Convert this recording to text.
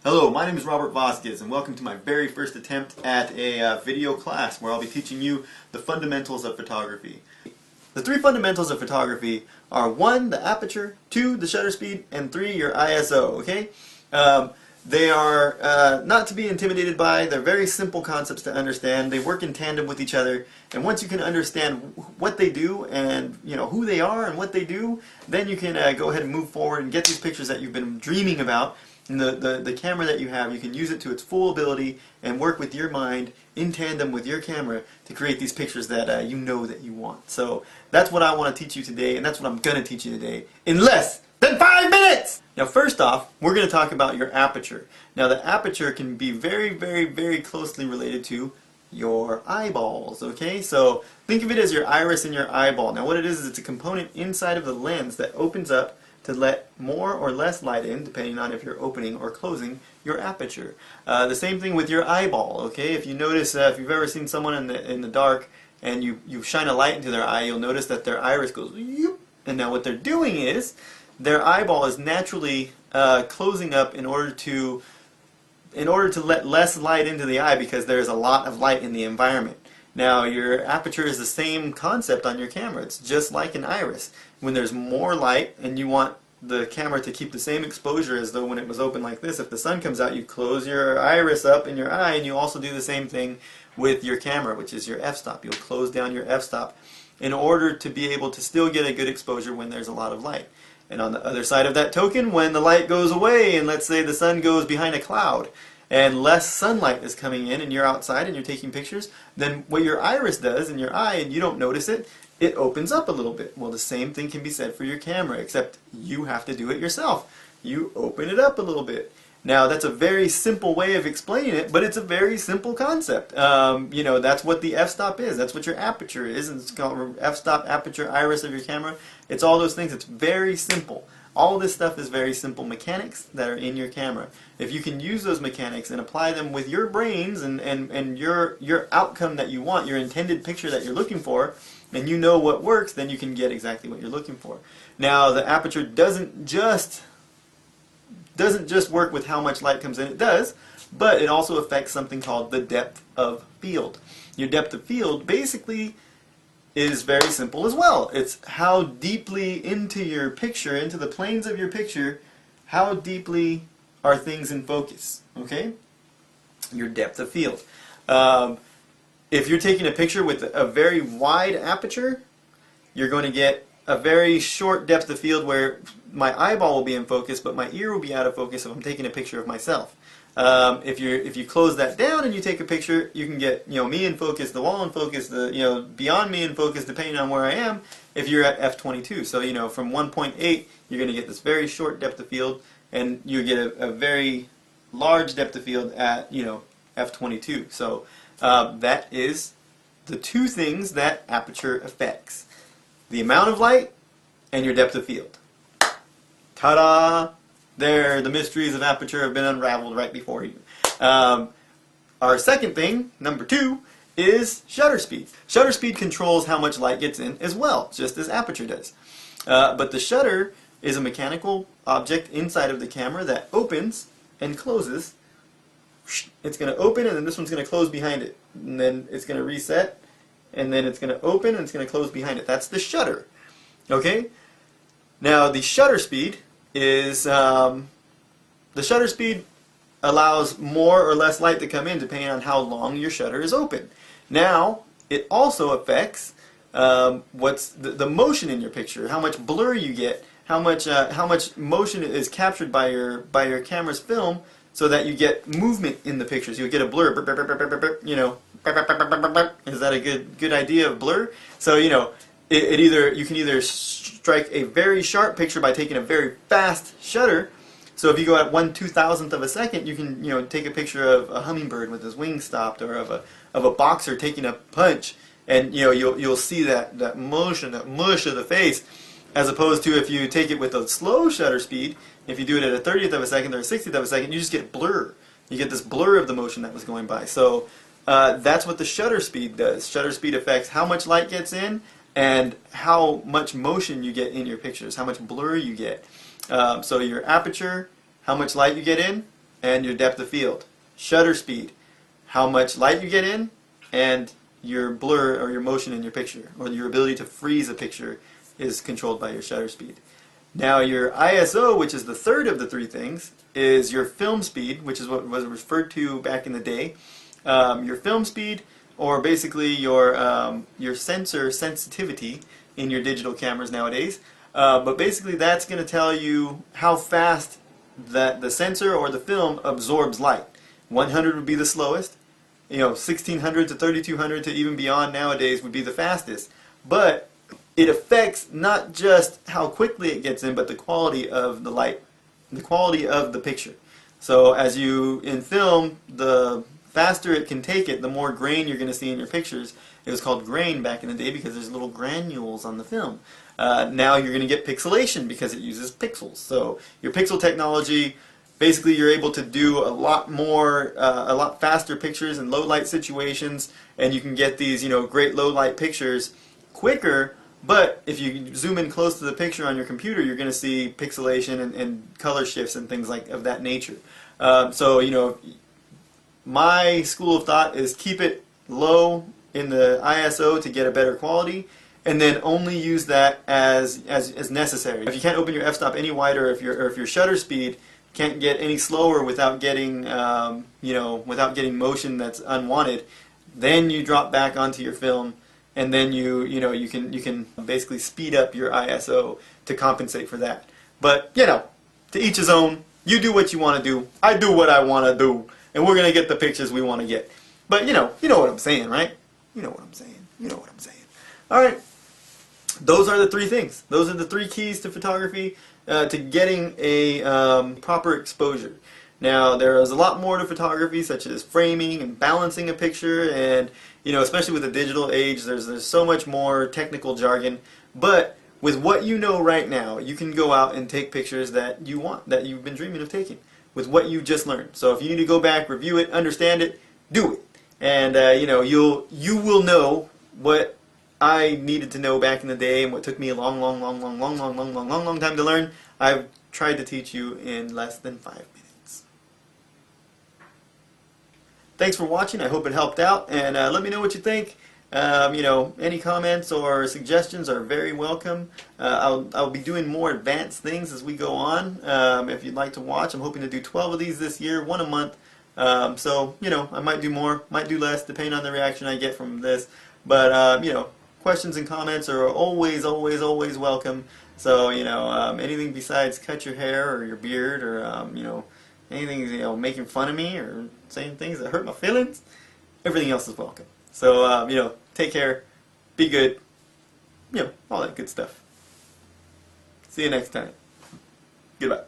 Hello, my name is Robert Vasquez and welcome to my very first attempt at a video class where I'll be teaching you the fundamentals of photography. The three fundamentals of photography are 1, the aperture, 2, the shutter speed, and 3, your ISO, okay? They are not to be intimidated by. They're very simple concepts to understand. They work in tandem with each other, and once you can understand what they do and who they are and what they do, then you can go ahead and move forward and get these pictures that you've been dreaming about. And the camera that you have, you can use it to its full ability and work with your mind in tandem with your camera to create these pictures that you know that you want. So that's what I want to teach you today, and that's what I'm going to teach you today in less than 5 minutes! Now first off, we're going to talk about your aperture. Now the aperture can be very closely related to your eyeballs, okay? So think of it as your iris in your eyeball. Now what it is it's a component inside of the lens that opens up to let more or less light in, depending on if you're opening or closing your aperture. The same thing with your eyeball, okay? If you notice, if you've ever seen someone in the dark and you shine a light into their eye, you'll notice that their iris goes, yoop. And now what they're doing is, their eyeball is naturally closing up in order to let less light into the eye because there's a lot of light in the environment. Now your aperture is the same concept on your camera. It's just like an iris. When there's more light and you want the camera to keep the same exposure as though when it was open like this, if the sun comes out you close your iris up in your eye, and you also do the same thing with your camera, which is your f-stop. You'll close down your f-stop in order to be able to still get a good exposure when there's a lot of light. And on the other side of that token, when the light goes away and let's say the sun goes behind a cloud and less sunlight is coming in and you're outside and you're taking pictures, then what your iris does in your eye, and you don't notice it, it opens up a little bit. Well, the same thing can be said for your camera, except you have to do it yourself. You open it up a little bit. Now that's a very simple way of explaining it, but it's a very simple concept. That's what the f-stop is. That's what your aperture is. And it's called f-stop, aperture, iris of your camera. It's all those things. It's very simple. All this stuff is very simple mechanics that are in your camera. If you can use those mechanics and apply them with your brains and your outcome that you want, your intended picture that you're looking for, and you know what works, then you can get exactly what you're looking for. Now the aperture doesn't just work with how much light comes in. It does, but it also affects something called the depth of field. Your depth of field basically is very simple as well. It's how deeply into your picture, into the planes of your picture, how deeply are things in focus, okay? Your depth of field. If you're taking a picture with a very wide aperture, you're going to get a very short depth of field where my eyeball will be in focus, but my ear will be out of focus if I'm taking a picture of myself. If you close that down and you take a picture, you can get me in focus, the wall in focus, the beyond me in focus, depending on where I am. If you're at f/22, so from 1.8, you're going to get this very short depth of field, and you get a very large depth of field at f/22. So that is the two things that aperture affects: the amount of light and your depth of field. Ta-da! There, the mysteries of aperture have been unraveled right before you. Our second thing, number 2, is shutter speed. Shutter speed controls how much light gets in as well, just as aperture does. But the shutter is a mechanical object inside of the camera that opens and closes. It's going to open, and then this one's going to close behind it. And then it's going to reset, and then it's going to open, and it's going to close behind it. That's the shutter. Okay? Now, the shutter speed is the shutter speed allows more or less light to come in depending on how long your shutter is open. Now it also affects what's the motion in your picture, how much blur you get, how much motion is captured by your camera's film, so that you get movement in the pictures. You'll get a blur. Is that a good idea of blur? So you can either strike a very sharp picture by taking a very fast shutter. So if you go at 1/2000th of a second, you can take a picture of a hummingbird with his wings stopped, or of a boxer taking a punch, and you'll see that motion, that mush of the face, as opposed to if you take it with a slow shutter speed. If you do it at a 30th of a second or a 60th of a second, you just get blur. You get this blur of the motion that was going by. So that's what the shutter speed does. Shutter speed affects how much light gets in and how much motion you get in your pictures, how much blur you get. So your aperture, how much light you get in, and your depth of field. Shutter speed, how much light you get in, and your blur or your motion in your picture, or your ability to freeze a picture, is controlled by your shutter speed. Now your ISO, which is the third of the three things, is your film speed, which is what was referred to back in the day. Your film speed, or basically your sensor sensitivity in your digital cameras nowadays. But basically that's going to tell you how fast that the sensor or the film absorbs light. 100 would be the slowest. 1600 to 3200 to even beyond nowadays would be the fastest. But it affects not just how quickly it gets in, but the quality of the light, the quality of the picture. So as in film, the faster it can take it, the more grain you're going to see in your pictures. It was called grain back in the day because there's little granules on the film. Now you're going to get pixelation because it uses pixels. So your pixel technology, basically you're able to do a lot more, a lot faster pictures in low light situations, and you can get these, great low light pictures quicker. But if you zoom in close to the picture on your computer, you're going to see pixelation and color shifts and things of that nature. So my school of thought is keep it low in the ISO to get a better quality, and then only use that as necessary. If you can't open your f-stop any wider, or if your shutter speed can't get any slower without getting without getting motion that's unwanted, then you drop back onto your film, and then you can basically speed up your ISO to compensate for that. But to each his own. You do what you want to do. I do what I want to do, and we're gonna get the pictures we want to get. But you know what I'm saying, right? You know what I'm saying. You know what I'm saying. All right. Those are the three things. Those are the three keys to photography, to getting a proper exposure. Now, there is a lot more to photography, such as framing and balancing a picture, and especially with the digital age, there's so much more technical jargon. But with what you know right now, you can go out and take pictures that you want, that you've been dreaming of taking, with what you just learned. So if you need to go back, review it, understand it, do it, and you will know what I needed to know back in the day, and what took me a long time to learn. I've tried to teach you in less than 5 minutes. Thanks for watching. I hope it helped out, and let me know what you think. Any comments or suggestions are very welcome. I'll be doing more advanced things as we go on. If you'd like to watch, I'm hoping to do 12 of these this year, one a month. So I might do more, might do less, depending on the reaction I get from this. But questions and comments are always welcome. So anything besides cut your hair or your beard, or anything making fun of me or saying things that hurt my feelings, everything else is welcome. So take care, be good, all that good stuff. See you next time. Goodbye.